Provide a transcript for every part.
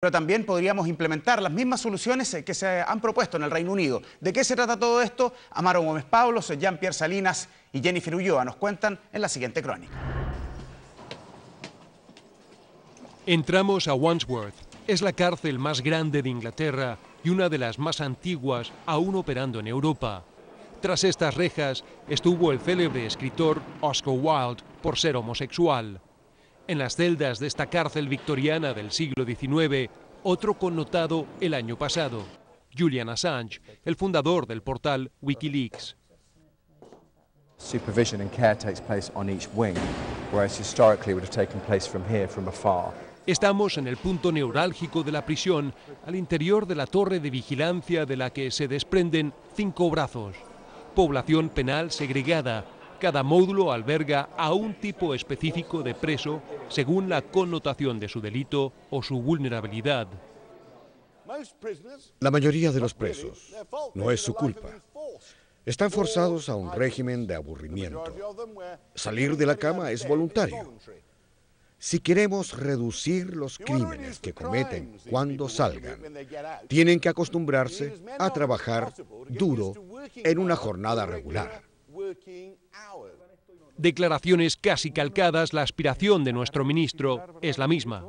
Pero también podríamos implementar las mismas soluciones que se han propuesto en el Reino Unido. ¿De qué se trata todo esto? Amaro Gómez Pablos, Jean-Pierre Salinas y Jennifer Ulloa nos cuentan en la siguiente crónica. Entramos a Wandsworth. Es la cárcel más grande de Inglaterra y una de las más antiguas aún operando en Europa. Tras estas rejas estuvo el célebre escritor Oscar Wilde por ser homosexual. En las celdas de esta cárcel victoriana del siglo XIX, otro connotado el año pasado, Julian Assange, el fundador del portal Wikileaks. Supervision and care takes place on each wing, whereas historically would have taken place from here, from afar. Estamos en el punto neurálgico de la prisión, al interior de la torre de vigilancia de la que se desprenden 5 brazos. Población penal segregada. Cada módulo alberga a un tipo específico de preso según la connotación de su delito o su vulnerabilidad. La mayoría de los presos, no es su culpa, están forzados a un régimen de aburrimiento. Salir de la cama es voluntario. Si queremos reducir los crímenes que cometen cuando salgan, tienen que acostumbrarse a trabajar duro en una jornada regular. Declaraciones casi calcadas, la aspiración de nuestro ministro es la misma.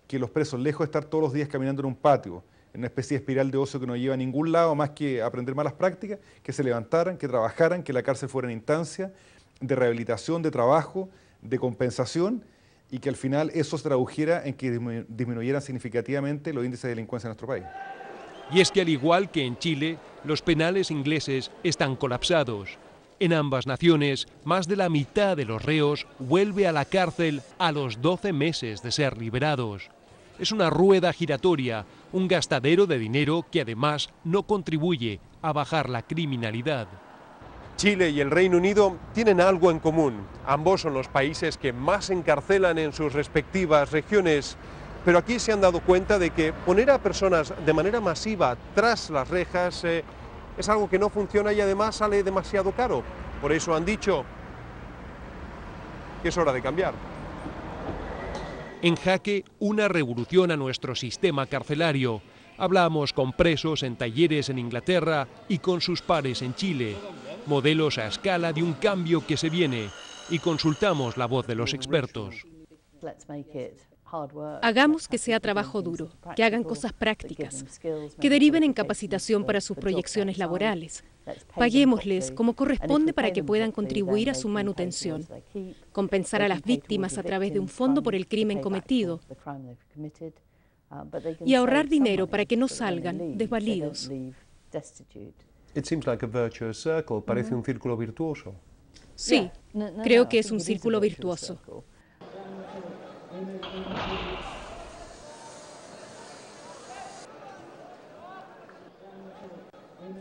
Que los presos, lejos de estar todos los días caminando en un patio, en una especie de espiral de ocio que no lleva a ningún lado más que aprender malas prácticas, que se levantaran, que trabajaran, que la cárcel fuera una instancia de rehabilitación, de trabajo, de compensación, y que al final eso se tradujera en que disminuyeran significativamente los índices de delincuencia en nuestro país. Y es que al igual que en Chile, los penales ingleses están colapsados. En ambas naciones, más de la mitad de los reos vuelve a la cárcel a los 12 meses de ser liberados. Es una rueda giratoria, un gastadero de dinero que además no contribuye a bajar la criminalidad. Chile y el Reino Unido tienen algo en común. Ambos son los países que más encarcelan en sus respectivas regiones. Pero aquí se han dado cuenta de que poner a personas de manera masiva tras las rejas es algo que no funciona y además sale demasiado caro. Por eso han dicho que es hora de cambiar. En jaque, una revolución a nuestro sistema carcelario. Hablamos con presos en talleres en Inglaterra y con sus pares en Chile. Modelos a escala de un cambio que se viene. Y consultamos la voz de los expertos. Hagamos que sea trabajo duro, que hagan cosas prácticas, que deriven en capacitación para sus proyecciones laborales. Paguémosles como corresponde para que puedan contribuir a su manutención. Compensar a las víctimas a través de un fondo por el crimen cometido. Y ahorrar dinero para que no salgan desvalidos. Parece un círculo virtuoso. Sí, creo que es un círculo virtuoso.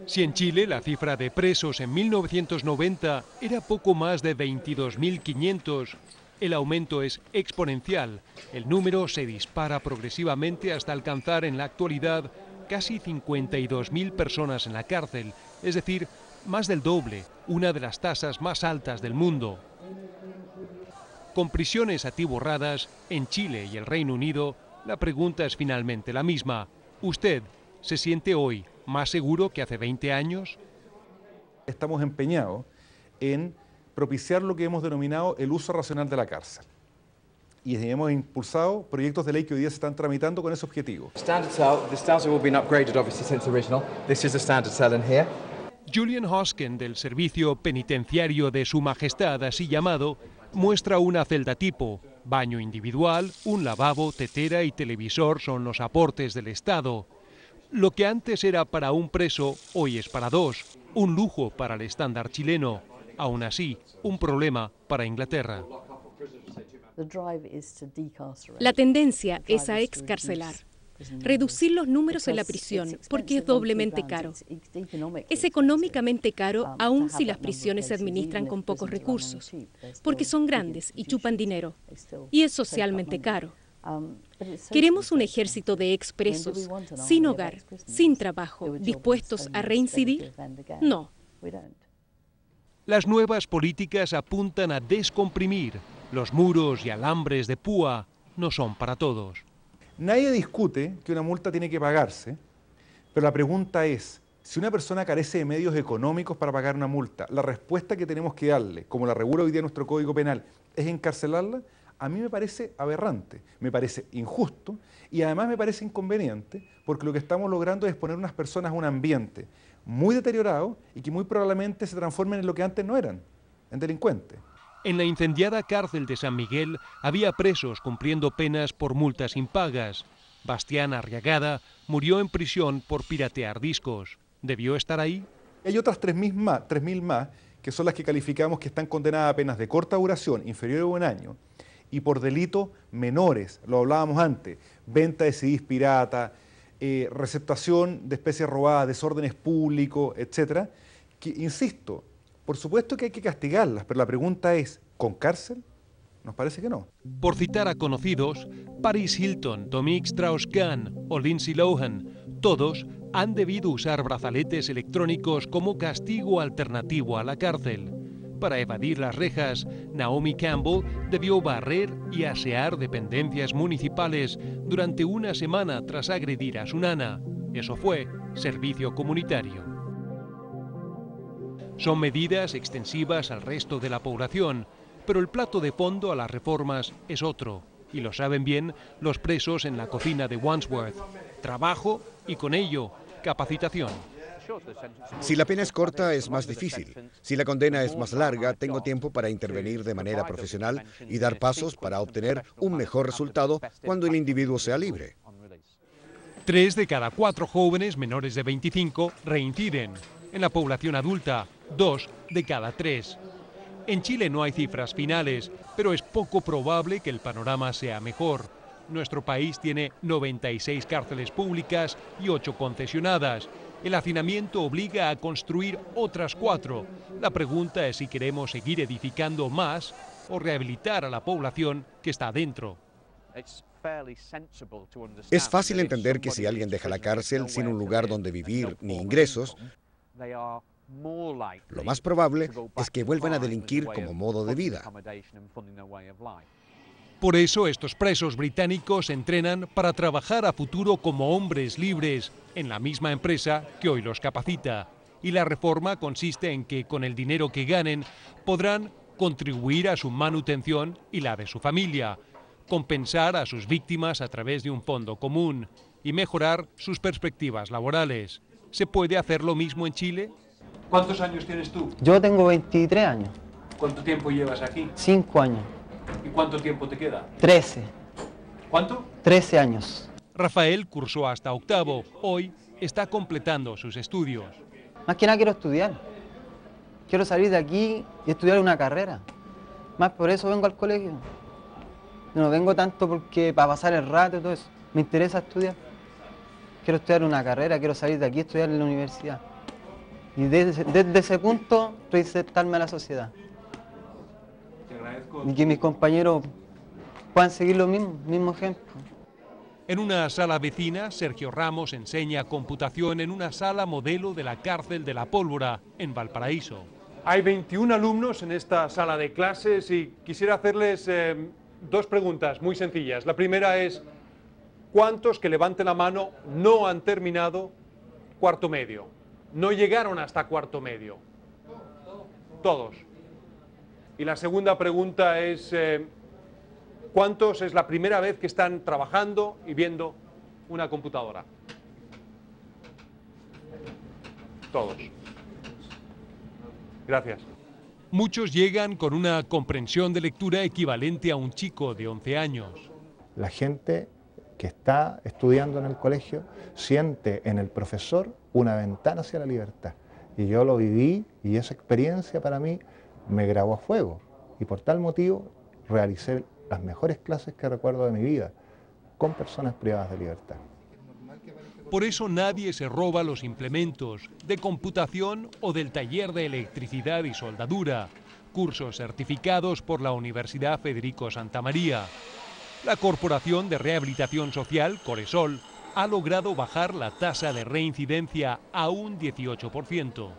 Si en Chile la cifra de presos en 1990 era poco más de 22.500, el aumento es exponencial. El número se dispara progresivamente hasta alcanzar en la actualidad casi 52.000 personas en la cárcel, es decir, más del doble, una de las tasas más altas del mundo. Con prisiones atiborradas en Chile y el Reino Unido, la pregunta es finalmente la misma. ¿Usted se siente hoy más seguro que hace 20 años? Estamos empeñados en propiciar lo que hemos denominado el uso racional de la cárcel. Y hemos impulsado proyectos de ley que hoy día se están tramitando con ese objetivo. Julian Hosken, del Servicio Penitenciario de Su Majestad, así llamado, muestra una celda tipo. Baño individual, un lavabo, tetera y televisor son los aportes del Estado. Lo que antes era para un preso, hoy es para 2. Un lujo para el estándar chileno. Aún así, un problema para Inglaterra. La tendencia es a excarcelar. Reducir los números en la prisión, porque es doblemente caro. Es económicamente caro, aun si las prisiones se administran con pocos recursos, porque son grandes y chupan dinero. Y es socialmente caro. ¿Queremos un ejército de expresos, sin hogar, sin trabajo, dispuestos a reincidir? No. Las nuevas políticas apuntan a descomprimir. Los muros y alambres de púa no son para todos. Nadie discute que una multa tiene que pagarse, pero la pregunta es, si una persona carece de medios económicos para pagar una multa, la respuesta que tenemos que darle, como la regula hoy día nuestro Código Penal, es encarcelarla. A mí me parece aberrante, me parece injusto y además me parece inconveniente porque lo que estamos logrando es poner a unas personas en un ambiente muy deteriorado y que muy probablemente se transformen en lo que antes no eran, en delincuentes. En la incendiada cárcel de San Miguel había presos cumpliendo penas por multas impagas. Bastián Arriagada murió en prisión por piratear discos. ¿Debió estar ahí? Hay otras 3.000 más, que son las que calificamos que están condenadas a penas de corta duración, inferior a 1 año, y por delitos menores, lo hablábamos antes, venta de CDs pirata, receptación de especies robadas, desórdenes públicos, etcétera, que, insisto, por supuesto que hay que castigarlas, pero la pregunta es, ¿con cárcel? Nos parece que no. Por citar a conocidos, Paris Hilton, Dominique Strauss-Kahn o Lindsay Lohan, todos han debido usar brazaletes electrónicos como castigo alternativo a la cárcel. Para evadir las rejas, Naomi Campbell debió barrer y asear dependencias municipales durante 1 semana tras agredir a su nana. Eso fue servicio comunitario. Son medidas extensivas al resto de la población, pero el plato de fondo a las reformas es otro, y lo saben bien los presos en la cocina de Wandsworth. Trabajo y con ello, capacitación. Si la pena es corta, es más difícil. Si la condena es más larga, tengo tiempo para intervenir de manera profesional y dar pasos para obtener un mejor resultado cuando el individuo sea libre. 3 de cada 4 jóvenes menores de 25 reinciden. En la población adulta, 2 de cada 3. En Chile no hay cifras finales, pero es poco probable que el panorama sea mejor. Nuestro país tiene 96 cárceles públicas y 8 concesionadas. El hacinamiento obliga a construir otras 4. La pregunta es si queremos seguir edificando más o rehabilitar a la población que está dentro. Es fácil entender que si alguien deja la cárcel sin un lugar donde vivir ni ingresos, lo más probable es que vuelvan a delinquir como modo de vida. Por eso estos presos británicos entrenan para trabajar a futuro como hombres libres en la misma empresa que hoy los capacita. Y la reforma consiste en que con el dinero que ganen podrán contribuir a su manutención y la de su familia, compensar a sus víctimas a través de un fondo común y mejorar sus perspectivas laborales. ¿Se puede hacer lo mismo en Chile? ¿Cuántos años tienes tú? Yo tengo 23 años. ¿Cuánto tiempo llevas aquí? 5 años. ¿Y cuánto tiempo te queda? 13. ¿Cuánto? 13 años. Rafael cursó hasta 8º. Hoy está completando sus estudios. Más que nada quiero estudiar. Quiero salir de aquí y estudiar una carrera. Más por eso vengo al colegio. No vengo tanto porque para pasar el rato y todo eso. Me interesa estudiar. Quiero estudiar una carrera, quiero salir de aquí y estudiar en la universidad. Y desde ese punto reinsertarme a la sociedad. Te agradezco. Y que mis compañeros puedan seguir lo mismo ejemplo. En una sala vecina, Sergio Ramos enseña computación en una sala modelo de la cárcel de La Pólvora, en Valparaíso. Hay 21 alumnos en esta sala de clases y quisiera hacerles 2 preguntas muy sencillas. La primera es, ¿cuántos que levanten la mano no han terminado 4º medio? No llegaron hasta 4º medio. Todos. Y la segunda pregunta es, ¿cuántos es la primera vez que están trabajando y viendo una computadora? Todos. Gracias. Muchos llegan con una comprensión de lectura equivalente a un chico de 11 años. La gente que está estudiando en el colegio siente en el profesor una ventana hacia la libertad. Y yo lo viví y esa experiencia para mí me grabó a fuego. Y por tal motivo realicé las mejores clases que recuerdo de mi vida con personas privadas de libertad. Por eso nadie se roba los implementos de computación o del taller de electricidad y soldadura, cursos certificados por la Universidad Federico Santa María. La Corporación de Rehabilitación Social, Coresol, ha logrado bajar la tasa de reincidencia a un 18%.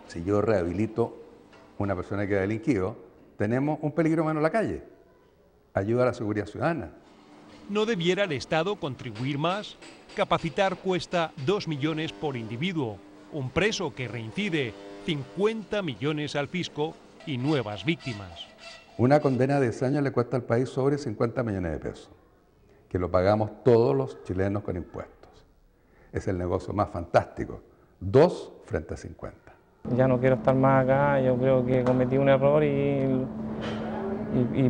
Si yo rehabilito a una persona que ha delinquido, tenemos un peligro menos en la calle. Ayuda a la seguridad ciudadana. ¿No debiera el Estado contribuir más? Capacitar cuesta 2 millones por individuo. Un preso que reincide, 50 millones al fisco y nuevas víctimas. Una condena de 10 años le cuesta al país sobre 50 millones de pesos, que lo pagamos todos los chilenos con impuestos. Es el negocio más fantástico, 2 frente a 50. Ya no quiero estar más acá, yo creo que cometí un error y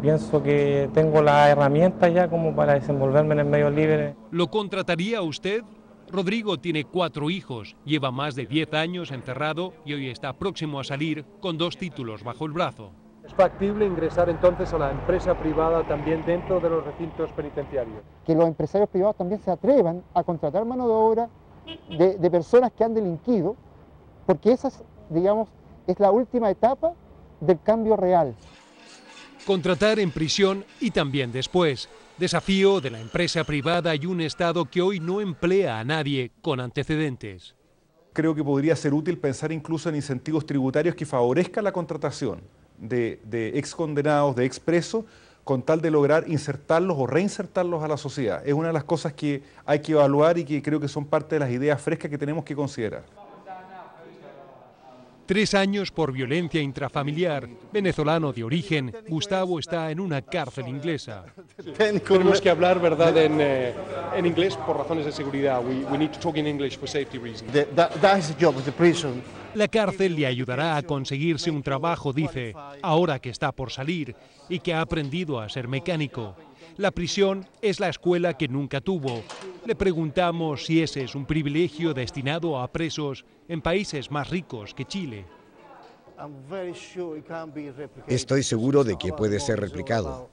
pienso que tengo las herramientas ya como para desenvolverme en el medio libre. ¿Lo contrataría usted? Rodrigo tiene 4 hijos, lleva más de 10 años encerrado y hoy está próximo a salir con 2 títulos bajo el brazo. ¿Es factible ingresar entonces a la empresa privada también dentro de los recintos penitenciarios? Que los empresarios privados también se atrevan a contratar mano de obra de personas que han delinquido, porque esa, digamos, es la última etapa del cambio real. Contratar en prisión y también después. Desafío de la empresa privada y un Estado que hoy no emplea a nadie con antecedentes. Creo que podría ser útil pensar incluso en incentivos tributarios que favorezcan la contratación de excondenados, de expresos, con tal de lograr insertarlos o reinsertarlos a la sociedad. Es una de las cosas que hay que evaluar y que creo que son parte de las ideas frescas que tenemos que considerar. 3 años por violencia intrafamiliar. Venezolano de origen, Gustavo está en una cárcel inglesa. Tenemos que hablar, ¿verdad?, en inglés por razones de seguridad. We need to talk in English for safety reasons. That's the job of the prison. La cárcel le ayudará a conseguirse un trabajo, dice, ahora que está por salir y que ha aprendido a ser mecánico. La prisión es la escuela que nunca tuvo. Le preguntamos si ese es un privilegio destinado a presos en países más ricos que Chile. Estoy seguro de que puede ser replicado,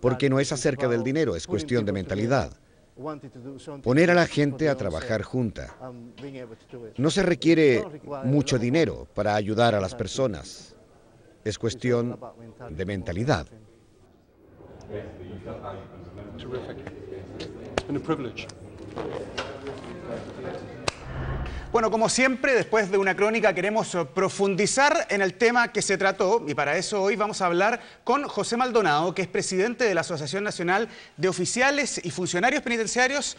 porque no es acerca del dinero, es cuestión de mentalidad. Poner a la gente a trabajar junta. No se requiere mucho dinero para ayudar a las personas. Es cuestión de mentalidad. Bueno, como siempre, después de una crónica queremos profundizar en el tema que se trató y para eso hoy vamos a hablar con José Maldonado, que es presidente de la Asociación Nacional de Oficiales y Funcionarios Penitenciarios.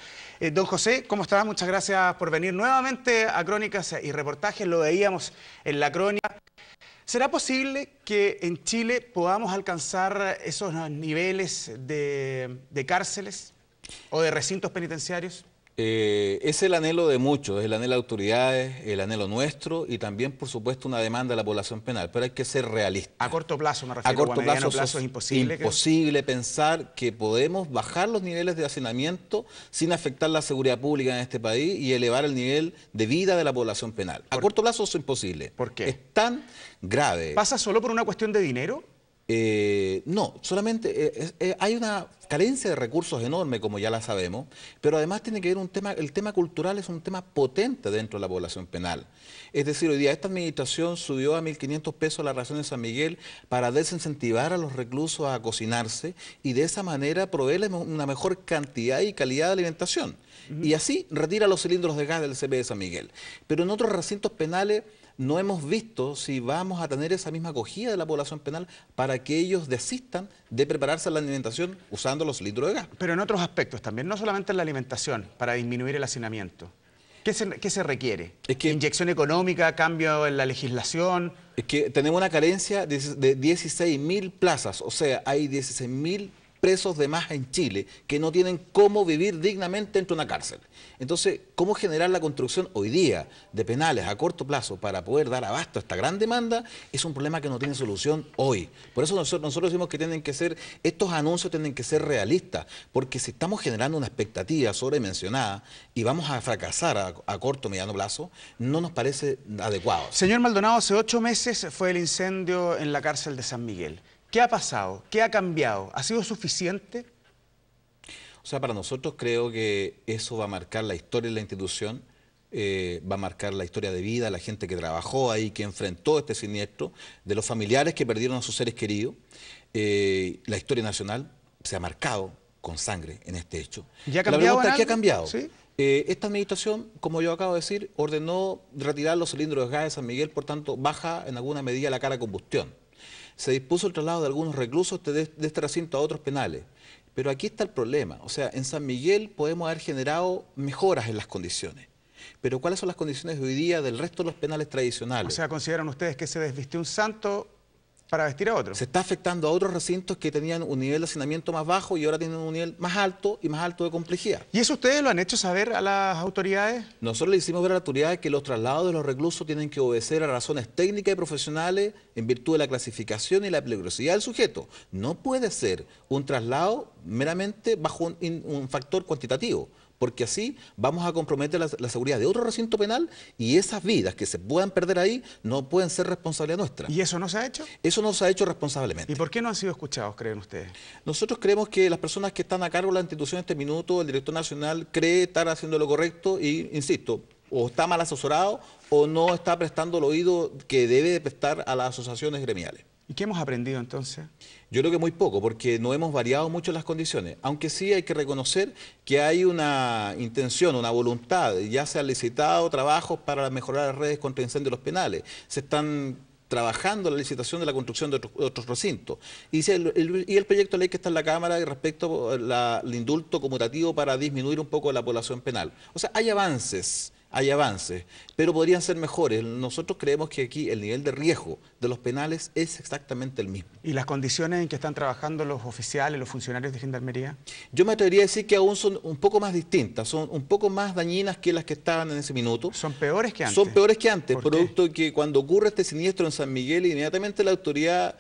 Don José, ¿cómo está? Muchas gracias por venir nuevamente a Crónicas y Reportajes. Lo veíamos en la crónica. ¿Será posible que en Chile podamos alcanzar esos niveles de cárceles o de recintos penitenciarios? Es el anhelo de muchos, es el anhelo de autoridades, el anhelo nuestro y también, por supuesto, una demanda de la población penal, pero hay que ser realistas. A corto plazo me refiero, a corto plazo es imposible. Imposible pensar que podemos bajar los niveles de hacinamiento sin afectar la seguridad pública en este país y elevar el nivel de vida de la población penal. A corto plazo eso es imposible. ¿Por qué? Es tan grave. ¿Pasa solo por una cuestión de dinero? No, solamente hay una carencia de recursos enorme, como ya la sabemos, pero además tiene que ver el tema cultural es un tema potente dentro de la población penal. Es decir, hoy día esta administración subió a 1.500 pesos la ración de San Miguel para desincentivar a los reclusos a cocinarse y de esa manera proveerles una mejor cantidad y calidad de alimentación. Y así retira los cilindros de gas del CP de San Miguel. Pero en otros recintos penales no hemos visto si vamos a tener esa misma acogida de la población penal para que ellos desistan de prepararse la alimentación usando los cilindros de gas. Pero en otros aspectos también, no solamente en la alimentación, para disminuir el hacinamiento. ¿Qué se requiere? ¿Inyección económica, cambio en la legislación? Es que tenemos una carencia de 16.000 plazas, o sea, hay 16.000 presos de más en Chile que no tienen cómo vivir dignamente dentro de una cárcel. Entonces, ¿cómo generar la construcción hoy día de penales a corto plazo para poder dar abasto a esta gran demanda? Es un problema que no tiene solución hoy. Por eso nosotros decimos que estos anuncios tienen que ser realistas, porque si estamos generando una expectativa sobredimensionada y vamos a fracasar a corto o mediano plazo, no nos parece adecuado. Señor Maldonado, hace 8 meses fue el incendio en la cárcel de San Miguel. ¿Qué ha pasado? ¿Qué ha cambiado? ¿Ha sido suficiente? O sea, para nosotros creo que eso va a marcar la historia de la institución, va a marcar la historia de vida de la gente que trabajó ahí, que enfrentó este siniestro, de los familiares que perdieron a sus seres queridos. La historia nacional se ha marcado con sangre en este hecho. ¿Ya ha cambiado? ¿Qué ha cambiado? ¿Sí? Esta administración, como yo acabo de decir, ordenó retirar los cilindros de gas de San Miguel, por tanto, baja en alguna medida la cara de combustión. Se dispuso el traslado de algunos reclusos de este recinto a otros penales, Pero aquí está el problema. O sea, en San Miguel podemos haber generado mejoras en las condiciones. Pero ¿cuáles son las condiciones de hoy día del resto de los penales tradicionales? O sea, ¿consideran ustedes que se desvistió un santo para vestir a otro? Se está afectando a otros recintos que tenían un nivel de hacinamiento más bajo y ahora tienen un nivel más alto y más alto de complejidad. ¿Y eso ustedes lo han hecho saber a las autoridades? Nosotros le hicimos ver a las autoridades que los traslados de los reclusos tienen que obedecer a razones técnicas y profesionales en virtud de la clasificación y la peligrosidad del sujeto. No puede ser un traslado meramente bajo un factor cuantitativo, porque así vamos a comprometer la seguridad de otro recinto penal y esas vidas que se puedan perder ahí no pueden ser responsabilidad nuestra. ¿Y eso no se ha hecho? Eso no se ha hecho responsablemente. ¿Y por qué no han sido escuchados, creen ustedes? Nosotros creemos que las personas que están a cargo de la institución en este minuto, el director nacional, cree estar haciendo lo correcto y, insisto, o está mal asesorado o no está prestando el oído que debe de prestar a las asociaciones gremiales. ¿Y qué hemos aprendido entonces? Yo creo que muy poco, porque no hemos variado mucho las condiciones, aunque sí hay que reconocer que hay una intención, una voluntad, ya se han licitado trabajos para mejorar las redes contra incendios de los penales, se están trabajando la licitación de la construcción de otros recintos. Y el proyecto de ley que está en la Cámara respecto al indulto conmutativo para disminuir un poco la población penal. O sea, hay avances, pero podrían ser mejores. Nosotros creemos que aquí el nivel de riesgo de los penales es exactamente el mismo. ¿Y las condiciones en que están trabajando los oficiales, los funcionarios de Gendarmería? Yo me atrevería a decir que aún son un poco más distintas, son un poco más dañinas que las que estaban en ese minuto. ¿Son peores que antes? Son peores que antes, producto que cuando ocurre este siniestro en San Miguel, inmediatamente la autoridad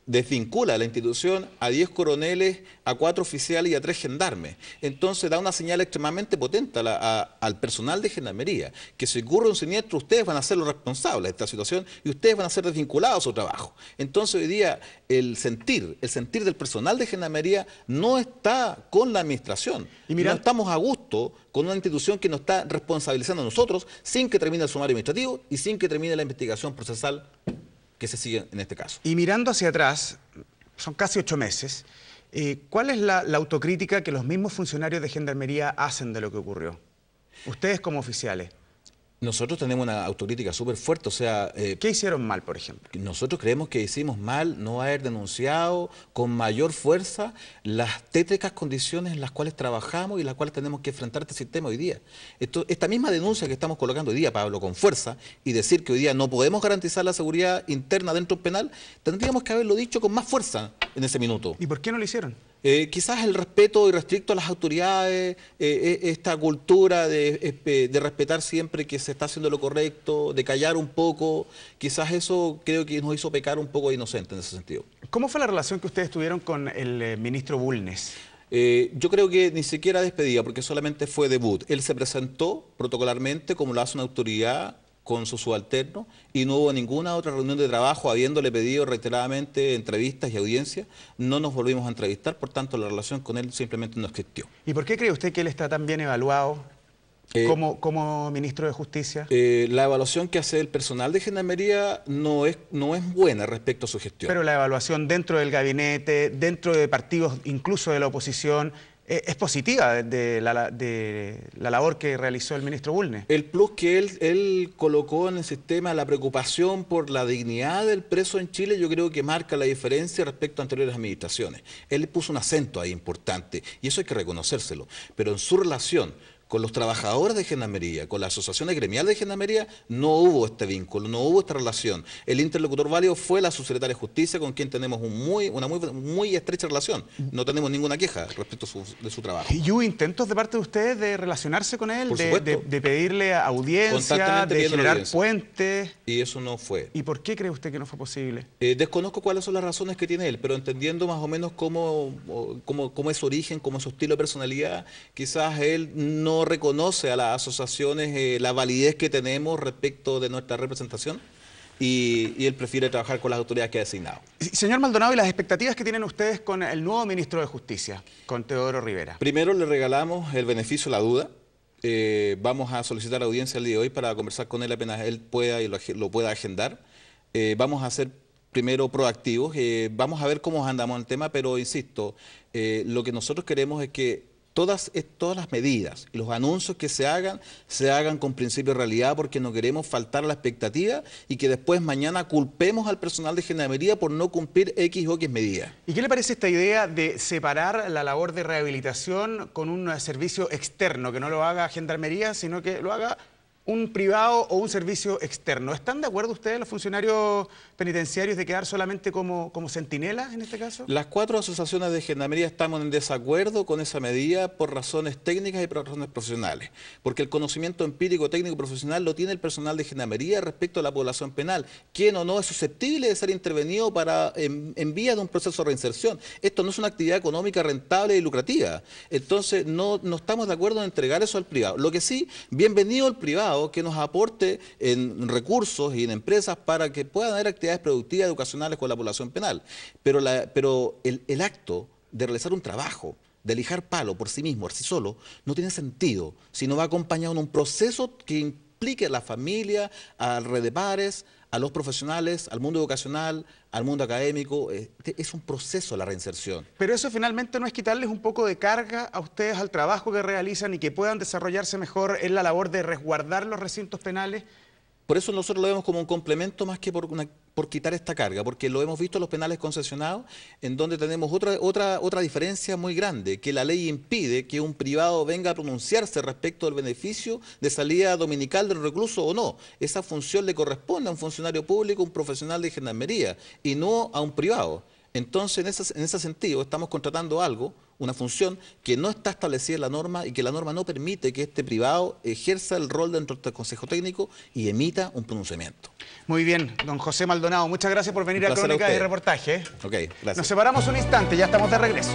desvincula a la institución a 10 coroneles, a 4 oficiales y a 3 gendarmes. Entonces da una señal extremadamente potente al personal de Gendarmería, que si ocurre un siniestro ustedes van a ser los responsables de esta situación y ustedes van a ser desvinculados a su trabajo. Entonces hoy día el sentir del personal de Gendarmería no está con la administración. Y no estamos a gusto con una institución que nos está responsabilizando a nosotros sin que termine el sumario administrativo y sin que termine la investigación procesal que se sigue en este caso. Y mirando hacia atrás, son casi 8 meses, ¿cuál es la autocrítica que los mismos funcionarios de Gendarmería hacen de lo que ocurrió? Ustedes como oficiales. Nosotros tenemos una autocrítica súper fuerte, o sea... ¿Qué hicieron mal, por ejemplo? Nosotros creemos que hicimos mal no haber denunciado con mayor fuerza las tétricas condiciones en las cuales trabajamos y las cuales tenemos que enfrentar este sistema hoy día. Esta misma denuncia que estamos colocando hoy día, Pablo, con fuerza, y decir que hoy día no podemos garantizar la seguridad interna dentro del penal, tendríamos que haberlo dicho con más fuerza en ese minuto. ¿Y por qué no lo hicieron? Quizás el respeto irrestricto a las autoridades, esta cultura de respetar siempre que se está haciendo lo correcto, de callar un poco, quizás eso creo que nos hizo pecar un poco de inocente en ese sentido. ¿Cómo fue la relación que ustedes tuvieron con el ministro Bulnes? Yo creo que ni siquiera despedida, porque solamente fue debut. Él se presentó protocolarmente como lo hace una autoridad con su subalterno y no hubo ninguna otra reunión de trabajo, habiéndole pedido reiteradamente entrevistas y audiencias, no nos volvimos a entrevistar, por tanto la relación con él simplemente no existió. ¿Y por qué cree usted que él está tan bien evaluado como ministro de Justicia? La evaluación que hace el personal de Gendarmería no es buena respecto a su gestión. Pero la evaluación dentro del gabinete, dentro de partidos incluso de la oposición, es positiva de la labor que realizó el ministro Bulnes. El plus que él colocó en el sistema, la preocupación por la dignidad del preso en Chile, yo creo que marca la diferencia respecto a anteriores administraciones. Él puso un acento ahí importante y eso hay que reconocérselo. Pero en su relación con los trabajadores de Gendarmería, con las asociaciones gremiales de Gendarmería, no hubo este vínculo, no hubo esta relación. El interlocutor válido fue la subsecretaria de Justicia, con quien tenemos una muy estrecha relación. No tenemos ninguna queja respecto de su trabajo. ¿Y hubo intentos de parte de ustedes de relacionarse con él, de pedirle audiencia, de generar puentes? Y eso no fue. ¿Y por qué cree usted que no fue posible? Desconozco cuáles son las razones que tiene él, pero entendiendo más o menos cómo es su origen, cómo es su estilo de personalidad, quizás él no reconoce a las asociaciones la validez que tenemos respecto de nuestra representación y él prefiere trabajar con las autoridades que ha designado. Señor Maldonado, ¿y las expectativas que tienen ustedes con el nuevo ministro de Justicia, con Teodoro Rivera? Primero le regalamos el beneficio de la duda. Vamos a solicitar audiencia el día de hoy para conversar con él apenas él pueda y lo pueda agendar. Vamos a ser primero proactivos, vamos a ver cómo andamos en el tema, pero insisto, lo que nosotros queremos es que todas las medidas y los anuncios que se hagan con principio de realidad, porque no queremos faltar a la expectativa y que después mañana culpemos al personal de Gendarmería por no cumplir X o X medidas. ¿Y qué le parece esta idea de separar la labor de rehabilitación con un servicio externo, que no lo haga Gendarmería, sino que lo haga un privado o un servicio externo? ¿Están de acuerdo ustedes, los funcionarios penitenciarios, de quedar solamente como centinelas en este caso? Las 4 asociaciones de Gendarmería estamos en desacuerdo con esa medida por razones técnicas y por razones profesionales, porque el conocimiento empírico, técnico y profesional lo tiene el personal de Gendarmería respecto a la población penal, quien o no es susceptible de ser intervenido en vía de un proceso de reinserción. Esto no es una actividad económica rentable y lucrativa, entonces no estamos de acuerdo en entregar eso al privado. Lo que sí, bienvenido el privado que nos aporte en recursos y en empresas para que puedan haber actividades productivas educacionales con la población penal. Pero el acto de realizar un trabajo, de lijar palo por sí mismo, por sí solo, no tiene sentido si no va acompañado en un proceso que implique a la familia, a red de pares, a los profesionales, al mundo educacional, al mundo académico. Es un proceso la reinserción. Pero eso finalmente no es quitarles un poco de carga a ustedes al trabajo que realizan y que puedan desarrollarse mejor en la labor de resguardar los recintos penales. Por eso nosotros lo vemos como un complemento más que por quitar esta carga, porque lo hemos visto en los penales concesionados, en donde tenemos otra diferencia muy grande, que la ley impide que un privado venga a pronunciarse respecto del beneficio de salida dominical del recluso o no. Esa función le corresponde a un funcionario público, un profesional de Gendarmería, y no a un privado. Entonces, en ese sentido, estamos contratando algo, una función que no está establecida en la norma y que la norma no permite que este privado ejerza el rol dentro del Consejo Técnico y emita un pronunciamiento. Muy bien, don José Maldonado, muchas gracias por venir a Crónica de Reportaje. Ok, gracias. Nos separamos un instante, ya estamos de regreso.